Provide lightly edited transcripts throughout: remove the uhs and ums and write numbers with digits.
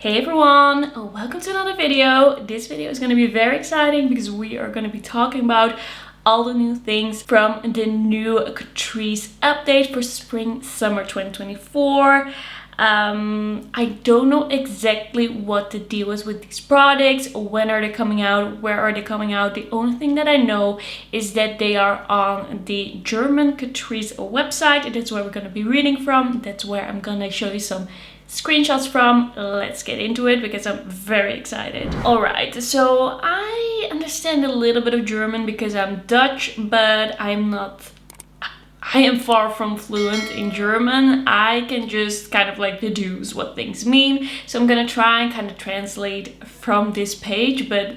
Hey everyone, welcome to another video. This video is going to be very exciting because we are going to be talking about all the new things from the new Catrice update for spring summer 2024. I don't know exactly what the deal is with these products, when are they coming out, where are they coming out. The only thing that I know is that they are on the German Catrice website. That's where we're going to be reading from. That's where I'm going to show you some screenshots from. Let's get into it because I'm very excited. Alright, so I understand a little bit of German because I'm Dutch, but I am far from fluent in German. I can just kind of like deduce what things mean. So I'm gonna try and kind of translate from this page, but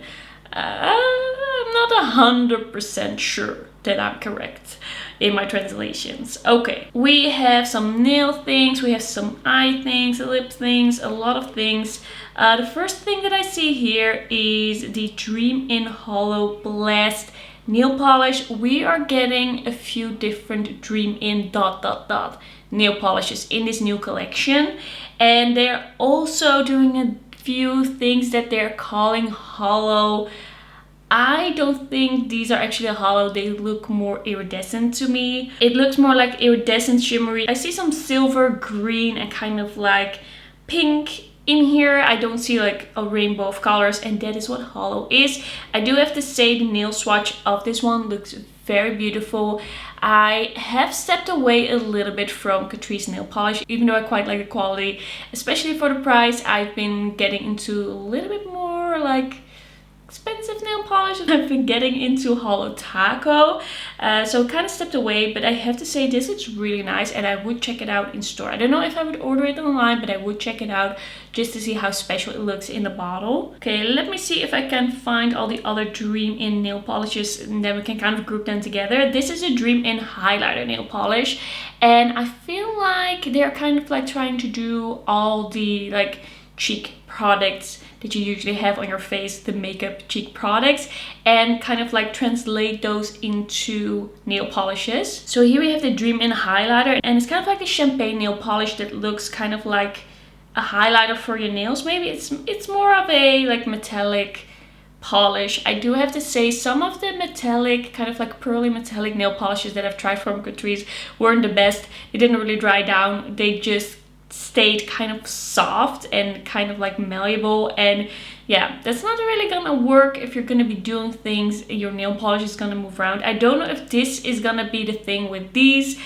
I'm not 100% sure that I'm correct in my translations. Okay, we have some nail things, we have some eye things, lip things, a lot of things. The first thing that I see here is the Dream in Hollow Blast nail polish. We are getting a few different Dream in ... nail polishes in this new collection, and they're also doing a few things that they're calling hollow. I don't think these are actually a hollow. They look more iridescent to me. It looks more like iridescent shimmery. I see some silver, green, and kind of like pink in here. I don't see like a rainbow of colors, and that is what hollow is. I do have to say the nail swatch of this one looks very beautiful. I have stepped away a little bit from Catrice nail polish, even though I quite like the quality, especially for the price. I've been getting into a little bit more like expensive nail polish, and I've been getting into Hollow Taco, so kind of stepped away. But I have to say this looks really nice, and I would check it out in store. I don't know if I would order it online, but I would check it out just to see how special it looks in the bottle. Okay, let me see if I can find all the other Dream in nail polishes, and then we can kind of group them together. This is a Dream in highlighter nail polish, and I feel like they're kind of like trying to do all the like cheek products that you usually have on your face, the makeup cheek products, and kind of like translate those into nail polishes. So here we have the Dream in highlighter, and it's kind of like a champagne nail polish that looks kind of like a highlighter for your nails. Maybe it's more of a like metallic polish. I do have to say some of the metallic, kind of like pearly metallic nail polishes that I've tried from Catrice weren't the best. They didn't really dry down. They just stayed kind of soft and kind of like malleable, and yeah, that's not really gonna work if you're gonna be doing things. Your nail polish is gonna move around. I don't know if this is gonna be the thing with these,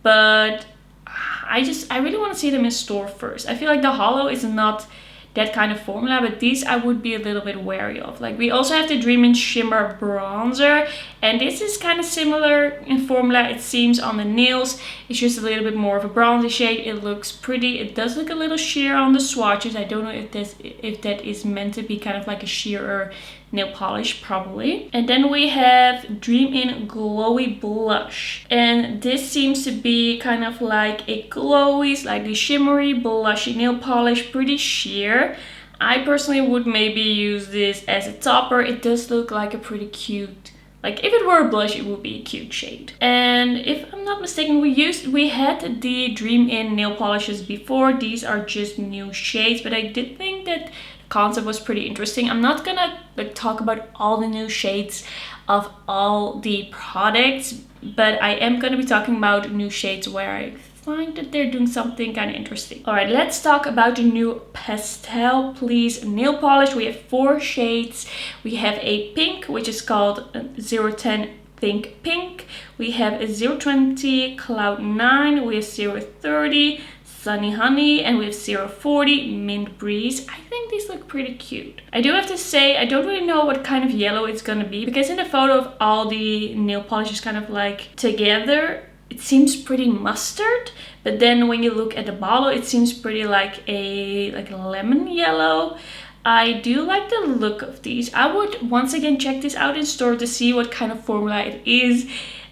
but I really want to see them in store first. I feel like the hollow is not that kind of formula, but these I would be a little bit wary of. Like, we also have the Dream in Shimmer Bronzer, and this is kind of similar in formula, it seems, on the nails. It's just a little bit more of a bronzy shade. It looks pretty. It does look a little sheer on the swatches. I don't know if that is meant to be kind of like a sheerer nail polish, probably. And then we have Dream in Glowy Blush, and this seems to be kind of like a glowy, slightly shimmery, blushy nail polish, pretty sheer. I personally would maybe use this as a topper. It does look like a pretty cute, like if it were a blush, it would be a cute shade. And if I'm not mistaken, we had the Dream in nail polishes before. These are just new shades, but I did think that concept was pretty interesting. I'm not gonna like talk about all the new shades of all the products, but I am gonna be talking about new shades where I find that they're doing something kind of interesting. All right, let's talk about the new Pastel Please nail polish. We have 4 shades. We have a pink, which is called 010 Think Pink. We have a 020 Cloud 9. We have 030 Sunny Honey, and we have 040 Mint Breeze. I think these look pretty cute. I do have to say, I don't really know what kind of yellow it's gonna be, because in the photo of all the nail polishes kind of like together, it seems pretty mustard, but then when you look at the bottle, it seems pretty like a lemon yellow. I do like the look of these. I would once again check this out in store to see what kind of formula it is.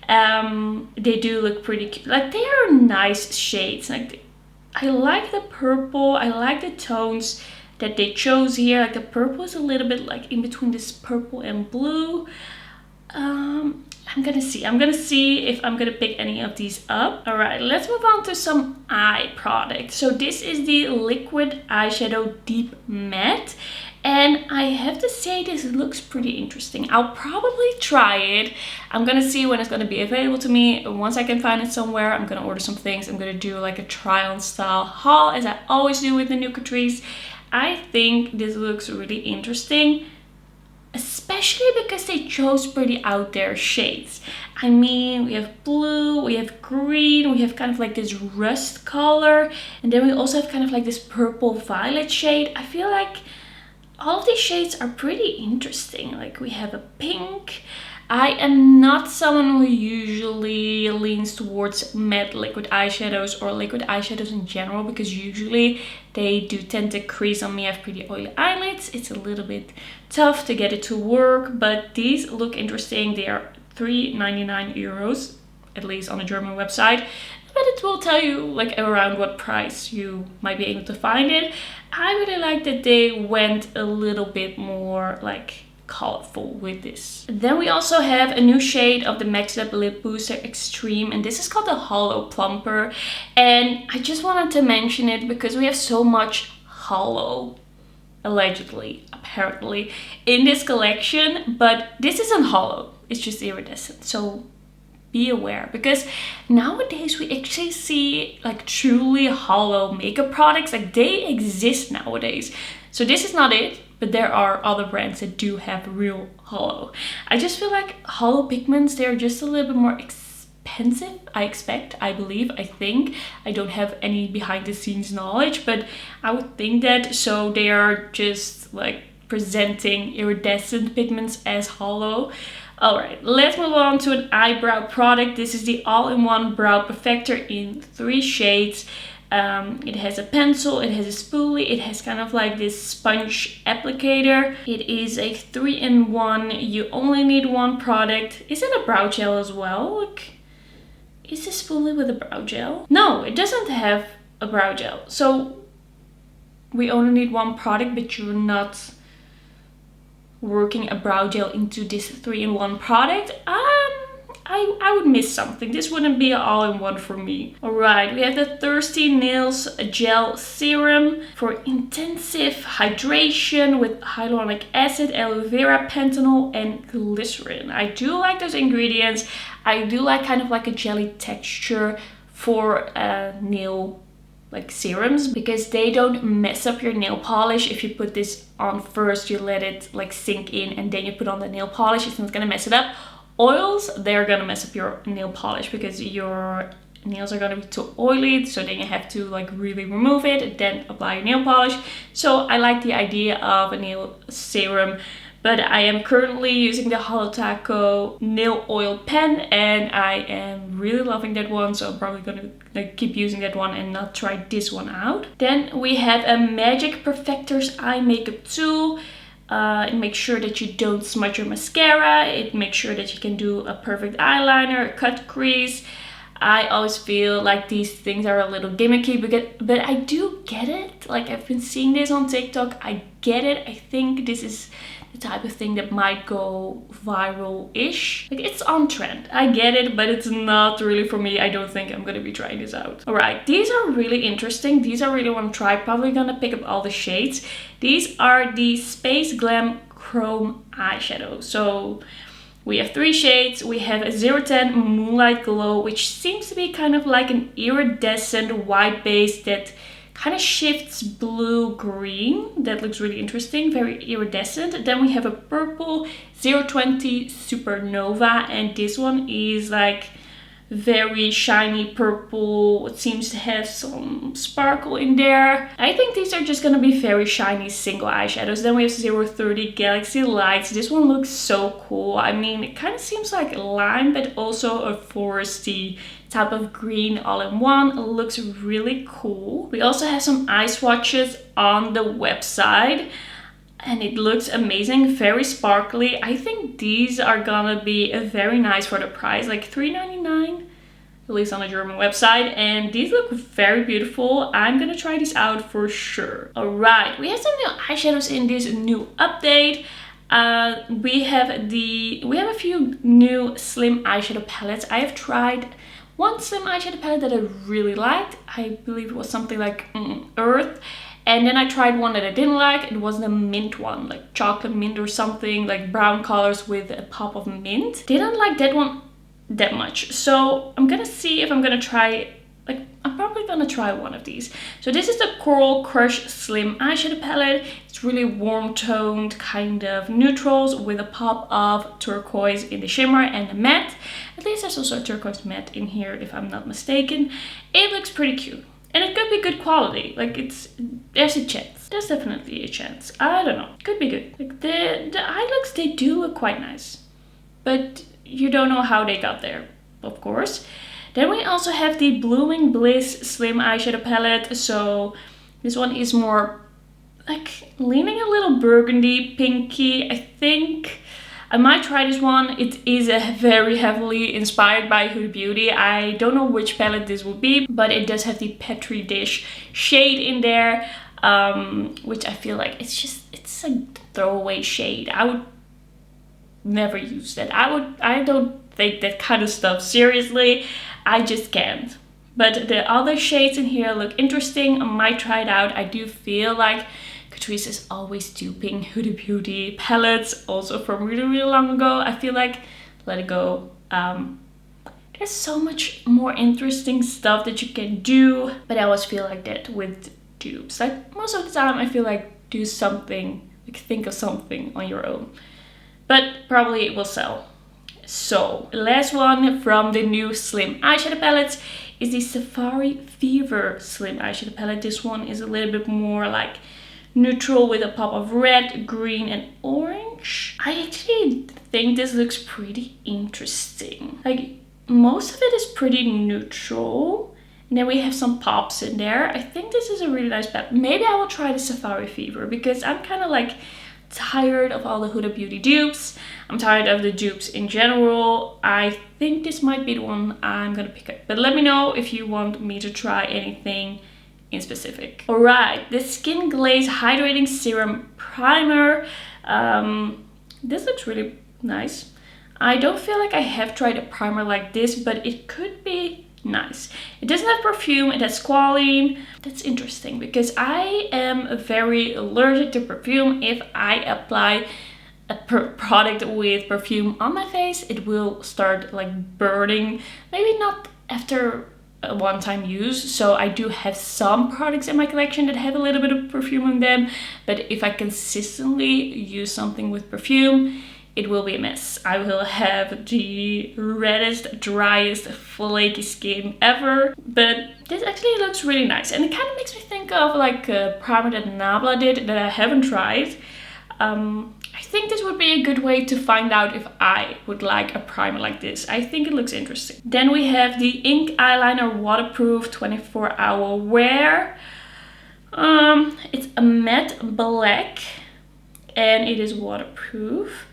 They do look pretty cute. Like, they are nice shades. Like, I like the purple. I like the tones that they chose here. Like, the purple is a little bit like in between this purple and blue. I'm gonna see if I'm gonna pick any of these up. All right, let's move on to some eye product. So this is the liquid eyeshadow deep matte, and I have to say this looks pretty interesting. I'll probably try it. I'm gonna see when it's gonna be available to me. Once I can find it somewhere, I'm gonna order some things. I'm gonna do like a try on style haul, as I always do with the new Catrice. I think this looks really interesting, especially because they chose pretty out there shades. I mean, we have blue, we have green, we have kind of like this rust color, and then we also have kind of like this purple violet shade. I feel like all of these shades are pretty interesting. Like we have a pink. I am not someone who usually leans towards matte liquid eyeshadows or liquid eyeshadows in general, because usually they do tend to crease on me. I have pretty oily eyelids. It's a little bit tough to get it to work, but these look interesting. They are 3.99 euros, at least on a German website, but it will tell you like around what price you might be able to find it. I really like that they went a little bit more like colorful with this. Then we also have a new shade of the Max Up Lip Booster Extreme, and this is called the Hollow Plumper, and I just wanted to mention it because we have so much hollow, allegedly, apparently, in this collection, but this isn't hollow, it's just iridescent, so be aware, because nowadays we actually see like truly hollow makeup products. Like they exist nowadays, so this is not it. But there are other brands that do have real hollow. I just feel like hollow pigments, they're just a little bit more expensive, I think. I don't have any behind the scenes knowledge, but I would think that. So they are just like presenting iridescent pigments as hollow. Alright, let's move on to an eyebrow product. This is the all-in-one brow perfector in 3 shades. It has a pencil, it has a spoolie, it has kind of like this sponge applicator. It is a 3-in-1. You only need one product. Is it a brow gel as well? Look, is this spoolie with a brow gel? No, it doesn't have a brow gel. So we only need one product, but you're not working a brow gel into this 3-in-1 product. I would miss something. This wouldn't be all-in-one for me. Alright, we have the Thirsty Nails Gel Serum for intensive hydration with hyaluronic acid, aloe vera, panthenol, and glycerin. I do like those ingredients. I do like kind of like a jelly texture for nail like serums, because they don't mess up your nail polish. If you put this on first, you let it like sink in, and then you put on the nail polish, it's not gonna mess it up. Oils, they're gonna mess up your nail polish because your nails are gonna be too oily, so then you have to like really remove it and then apply your nail polish. So I like the idea of a nail serum, but I am currently using the Holo Taco nail oil pen, and I am really loving that one, so I'm probably gonna like keep using that one and not try this one out. Then we have a Magic Perfector's Eye Makeup Tool. It makes sure that you don't smudge your mascara. It makes sure that you can do a perfect eyeliner, a cut crease. I always feel like these things are a little gimmicky, but I do get it. Like I've been seeing this on TikTok. I get it. I think this is the type of thing that might go viral-ish. Like it's on trend. I get it, but it's not really for me. I don't think I'm gonna be trying this out. Alright, these are really interesting. These I really want to try. Probably gonna pick up all the shades. These are the Space Glam Chrome eyeshadow. So we have 3 shades. We have a 010 Moonlight Glow, which seems to be kind of like an iridescent white base that kind of shifts blue-green. That looks really interesting, very iridescent. Then we have a purple 020 Supernova, and this one is like very shiny purple. It seems to have some sparkle in there. I think these are just gonna be very shiny single eyeshadows. Then we have 030 Galaxy Lights. This one looks so cool. I mean, it kind of seems like lime, but also a foresty type of green all in one. It looks really cool. We also have some eye swatches on the website, and it looks amazing, very sparkly. I think these are gonna be very nice for the price, like $3.99, at least on the German website, and these look very beautiful. I'm gonna try these out for sure. Alright, we have some new eyeshadows in this new update. We have a few new slim eyeshadow palettes. I have tried one slim eyeshadow palette that I really liked. I believe it was something like Earth. And then I tried one that I didn't like. It was the mint one, like chocolate mint or something, like brown colors with a pop of mint. Didn't like that one that much. So I'm gonna see if I'm gonna try, like, I'm probably gonna try one of these. So this is the Coral Crush Slim Eyeshadow Palette. It's really warm toned, kind of neutrals with a pop of turquoise in the shimmer and the matte. At least there's also a turquoise matte in here if I'm not mistaken. It looks pretty cute. And it could be good quality. Like, there's a chance. There's definitely a chance. I don't know. Could be good. Like the eye looks, they do look quite nice. But you don't know how they got there, of course. Then we also have the Blooming Bliss Slim Eyeshadow Palette. So this one is more like leaning a little burgundy, pinky. I think I might try this one. It is very heavily inspired by Huda Beauty. I don't know which palette this will be, but it does have the Petri Dish shade in there, which I feel like it's a throwaway shade. I would never use that. I don't take that kind of stuff seriously. I just can't. But the other shades in here look interesting. I might try it out. I do feel like Catrice is always duping Huda Beauty palettes, also from really, really long ago. I feel like, let it go. There's so much more interesting stuff that you can do, but I always feel like that with dupes. Like, most of the time I feel like do something, like think of something on your own. But probably it will sell. So, last one from the new Slim Eyeshadow Palettes is the Safari Fever Slim Eyeshadow Palette. This one is a little bit more like neutral with a pop of red, green and orange. I actually think this looks pretty interesting. Like, most of it is pretty neutral. And then we have some pops in there. I think this is a really nice palette. Maybe I will try the Safari Fever because I'm kind of like tired of all the Huda Beauty dupes. I'm tired of the dupes in general. I think this might be the one I'm gonna pick up. But let me know if you want me to try anything in specific. Alright, the Skin Glaze Hydrating Serum Primer. This looks really nice. I don't feel like I have tried a primer like this, but it could be nice. It doesn't have perfume, it has squalene. That's interesting because I am very allergic to perfume. If I apply a product with perfume on my face, it will start like burning. Maybe not after a one-time use. So I do have some products in my collection that have a little bit of perfume in them, but if I consistently use something with perfume, it will be a mess. I will have the reddest, driest, flaky skin ever. But this actually looks really nice. And it kind of makes me think of like a primer that Nabla did that I haven't tried. I think this would be a good way to find out if I would like a primer like this. I think it looks interesting. Then we have the Ink Eyeliner Waterproof 24-Hour Wear. It's a matte black and it is waterproof.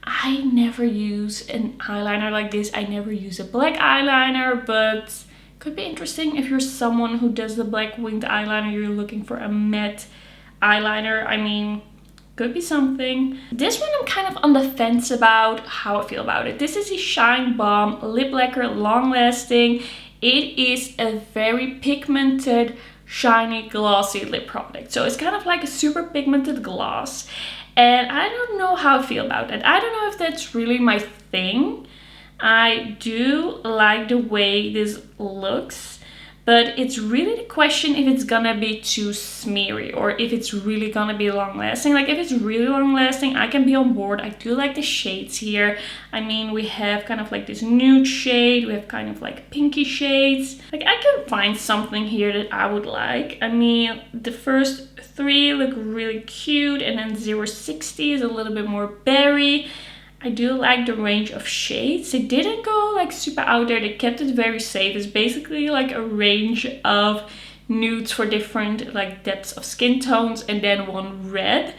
I never use an eyeliner like this. I never use a black eyeliner, but could be interesting if you're someone who does the black winged eyeliner, you're looking for a matte eyeliner. I mean, could be something. This one I'm kind of on the fence about how I feel about it. This is the Shine Balm Lip Lacquer Long Lasting. It is a very pigmented, shiny, glossy lip product. So it's kind of like a super pigmented gloss. And I don't know how I feel about it. I don't know if that's really my thing. I do like the way this looks, but it's really the question if it's gonna be too smeary or if it's really gonna be long lasting. Like if it's really long lasting, I can be on board. I do like the shades here. I mean, we have kind of like this nude shade. We have kind of like pinky shades. Like I can find something here that I would like. I mean, the first 3 look really cute, and then 060 is a little bit more berry. I do like the range of shades. They didn't go like super out there. They kept it very safe. It's basically like a range of nudes for different like depths of skin tones and then one red.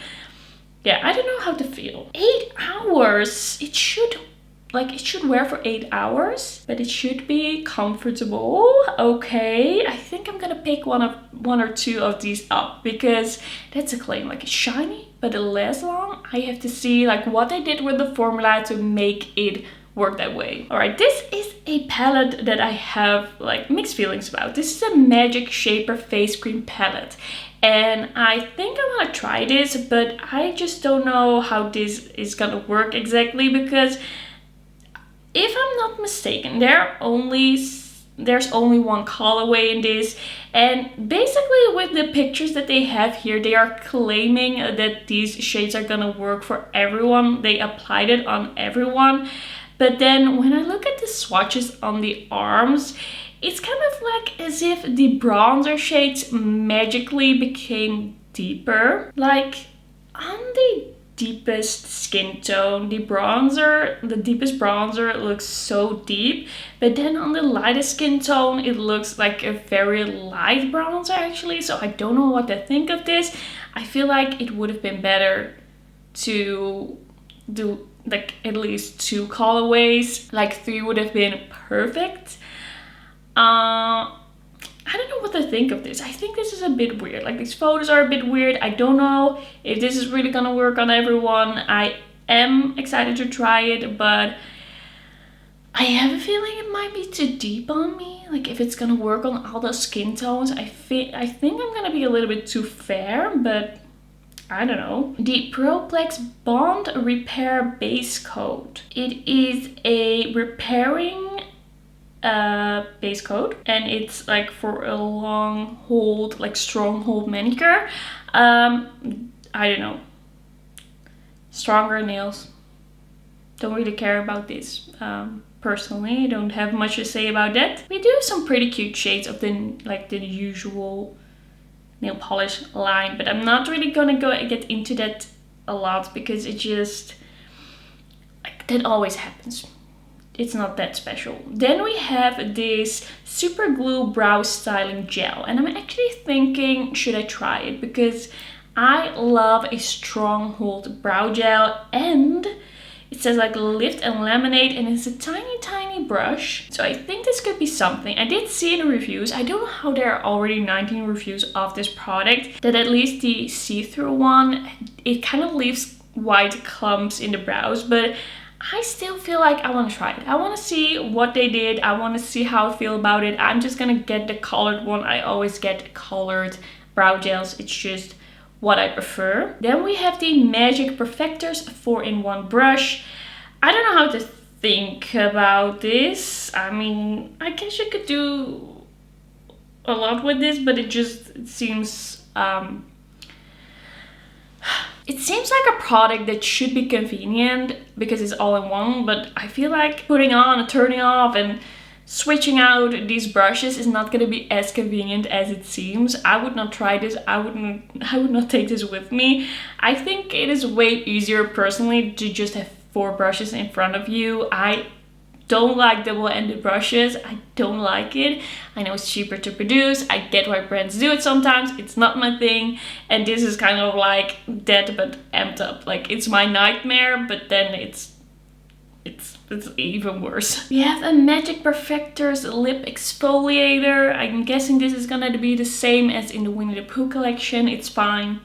Yeah, I don't know how to feel. 8 hours. It should like it should wear for 8 hours, but it should be comfortable. Okay, I think I'm gonna pick one or two of these up because that's a claim. Like it's shiny, but it lasts long. I have to see like what they did with the formula to make it work that way. All right, this is a palette that I have like mixed feelings about. This is a Magic Shaper face cream palette. And I think I want to try this, but I just don't know how this is gonna work exactly because if I'm not mistaken, there's only one colorway in this, and basically with the pictures that they have here, they are claiming that these shades are gonna work for everyone. They applied it on everyone, but then when I look at the swatches on the arms, it's kind of like as if the bronzer shades magically became deeper. Like on the deepest skin tone, the deepest bronzer looks so deep, but then on the lightest skin tone it looks like a very light bronzer actually. So I don't know what to think of this. I feel like it would have been better to do like at least 2 colorways. Like 3 would have been perfect. I don't know what to think of this. I think this is a bit weird. Like these photos are a bit weird. I don't know if this is really gonna work on everyone. I am excited to try it, but I have a feeling it might be too deep on me. Like if it's gonna work on all the skin tones, I think I'm gonna be a little bit too fair, but I don't know. The Proplex Bond Repair Base Coat. It is a repairing base coat, and it's like for a long hold, like strong hold manicure. I don't know. Stronger nails. Don't really care about this. Personally, I don't have much to say about that. We do have some pretty cute shades of the usual nail polish line, but I'm not really gonna get into that a lot because it just like that always happens. It's not that special. Then we have this Super Glue Brow Styling Gel, and I'm actually thinking, should I try it? Because I love a strong hold brow gel, and it says like lift and laminate, and it's a tiny brush. So I think this could be something. I did see in the reviews, I don't know how there are already 19 reviews of this product, that at least the see-through one, it kind of leaves white clumps in the brows, but I still feel like I want to try it. I want to see what they did. I want to see how I feel about it. I'm just gonna get the colored one. I always get colored brow gels. It's just what I prefer. Then we have the Magic Perfectors 4-in-1 brush. I don't know how to think about this. I mean, I guess you could do a lot with this, but it seems it seems like a product that should be convenient because it's all in one, but I feel like putting on and turning off and switching out these brushes is not going to be as convenient as it seems. I would not try this. I would not take this with me. I think it is way easier personally to just have 4 brushes in front of you. I don't like double-ended brushes. I don't like it. I know it's cheaper to produce. I get why brands do it sometimes. It's not my thing. And this is kind of like that, but amped up. Like it's my nightmare, but then it's even worse. We have a Magic Perfectors Lip Exfoliator. I'm guessing this is gonna be the same as in the Winnie the Pooh collection. It's fine.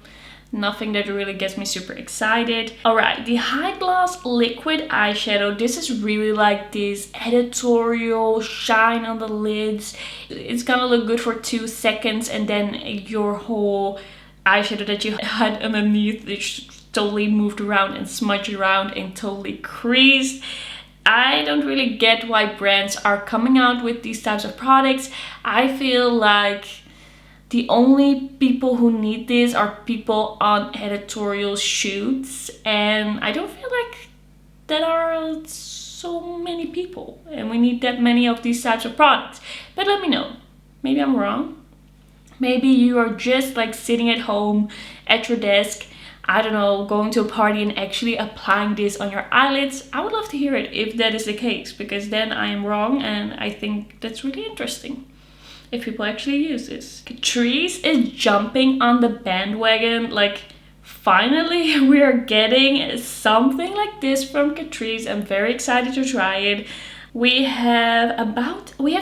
Nothing that really gets me super excited. Alright, the High Gloss Liquid Eyeshadow. This is really like this editorial shine on the lids. It's gonna look good for 2 seconds, and then your whole eyeshadow that you had underneath is totally moved around and smudged around and totally creased. I don't really get why brands are coming out with these types of products. I feel like the only people who need this are people on editorial shoots, and I don't feel like there are so many people and we need that many of these types of products. But let me know. Maybe I'm wrong. Maybe you are just like sitting at home at your desk, I don't know, going to a party and actually applying this on your eyelids. I would love to hear it if that is the case, because then I am wrong, and I think that's really interesting if people actually use this. Catrice is jumping on the bandwagon like finally we are getting something like this from Catrice. I'm very excited to try it. We have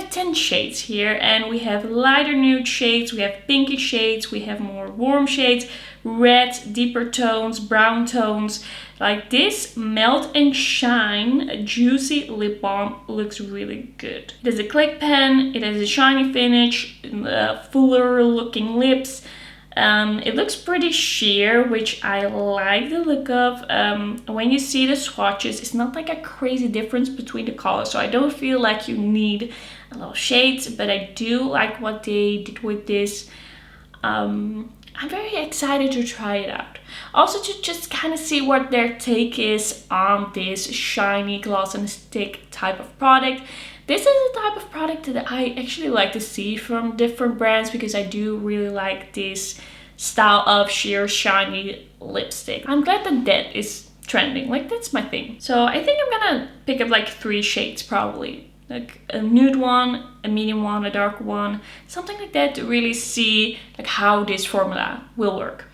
10 shades here, and we have lighter nude shades, we have pinky shades, we have more warm shades, red, deeper tones, brown tones. Like this Melt and Shine Juicy Lip Balm looks really good. It has a click pen, it has a shiny finish, fuller looking lips. It looks pretty sheer, which I like the look of. When you see the swatches, it's not like a crazy difference between the colors, so I don't feel like you need a lot of shades, but I do like what they did with this. I'm very excited to try it out. Also to just kind of see what their take is on this shiny gloss and stick type of product. This is a type of product that I actually like to see from different brands, because I do really like this style of sheer shiny lipstick. I'm glad that that is trending, like that's my thing. So I think I'm gonna pick up like 3 shades probably. Like a nude one, a medium one, a dark one, something like that, to really see like how this formula will work.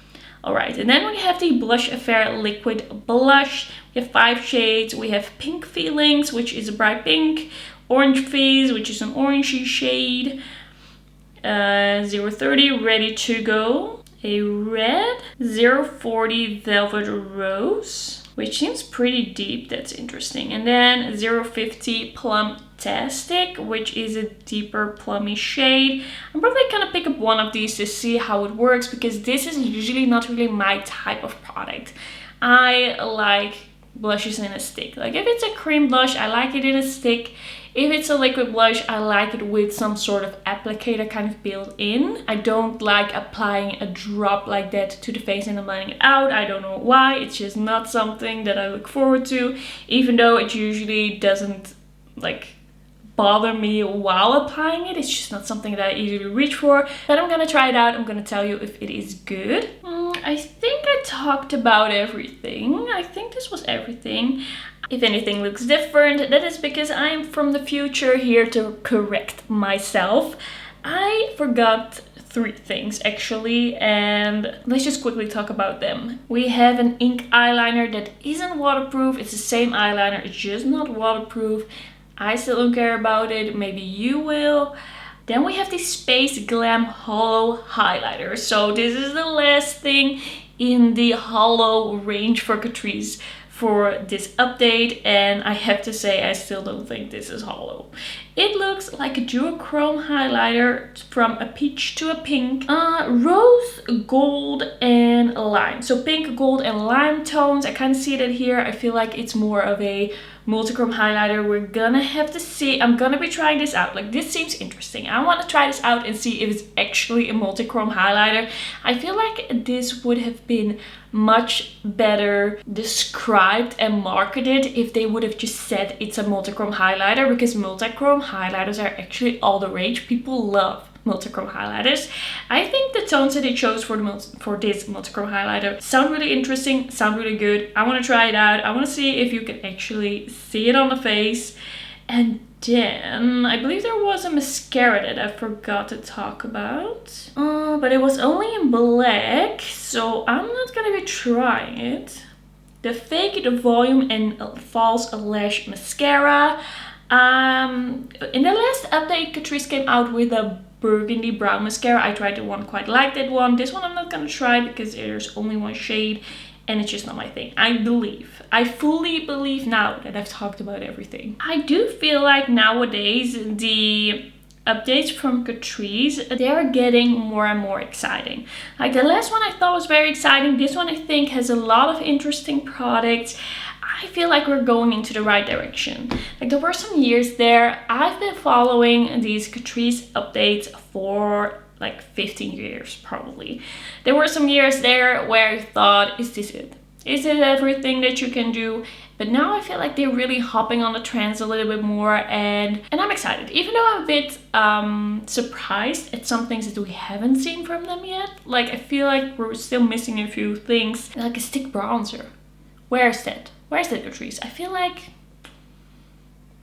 Alright, and then we have the Blush Affair Liquid Blush. We have 5 shades. We have Pink Feelings, which is a bright pink. Orange Phase, which is an orangey shade. 030 Ready to Go. A red. 040 Velvet Rose, which seems pretty deep. That's interesting. And then 050 Plum-tastic, which is a deeper plummy shade. I'm probably gonna pick up one of these to see how it works, because this is usually not really my type of product. I like blushes in a stick. Like if it's a cream blush, I like it in a stick. If it's a liquid blush, I like it with some sort of applicator kind of built in. I don't like applying a drop like that to the face and then blending it out. I don't know why. It's just not something that I look forward to, even though it usually doesn't like bother me while applying it. It's just not something that I easily reach for. But I'm gonna try it out. I'm gonna tell you if it is good. I think I talked about everything. I think this was everything. If anything looks different, that is because I am from the future here to correct myself. I forgot 3 things actually, and let's just quickly talk about them. We have an ink eyeliner that isn't waterproof. It's the same eyeliner, it's just not waterproof. I still don't care about it, maybe you will. Then we have the Space Glam Hollow Highlighter. So this is the last thing in the hollow range for Catrice for this update, and I have to say I still don't think this is hollow. It looks like a duochrome highlighter from a peach to a pink, rose, gold, and lime. So pink, gold, and lime tones. I kind of see that here. I feel like it's more of a multichrome highlighter. We're gonna have to see. I'm gonna be trying this out. Like this seems interesting. I want to try this out and see if it's actually a multichrome highlighter. I feel like this would have been much better described and marketed if they would have just said it's a multichrome highlighter, because multichrome highlighters are actually all the rage. People love multichrome highlighters. I think the tones that they chose for this multichrome highlighter sound really interesting, sound really good. I want to try it out. I want to see if you can actually see it on the face. And then I believe there was a mascara that I forgot to talk about, but it was only in black, so I'm not gonna be trying it. The Fake the Volume and False Lash Mascara. In the last update, Catrice came out with a burgundy brown mascara. I tried the one, quite liked that one. This one I'm not gonna try because there's only 1 shade and it's just not my thing. I fully believe now that I've talked about everything. I do feel like nowadays the updates from Catrice, they are getting more and more exciting. Like the last one I thought was very exciting. This one I think has a lot of interesting products. I feel like we're going into the right direction. Like there were some years there, I've been following these Catrice updates for like 15 years probably. There were some years there where I thought, is this it? Is it everything that you can do? But now I feel like they're really hopping on the trends a little bit more, and I'm excited. Even though I'm a bit surprised at some things that we haven't seen from them yet. Like I feel like we're still missing a few things. Like a stick bronzer. Where's that? Where's that, Catrice? I feel like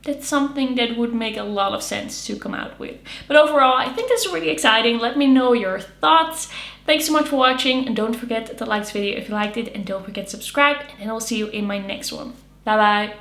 that's something that would make a lot of sense to come out with. But overall, I think this is really exciting. Let me know your thoughts. Thanks so much for watching, and don't forget to like this video if you liked it, and don't forget to subscribe, and then I'll see you in my next one. Bye bye.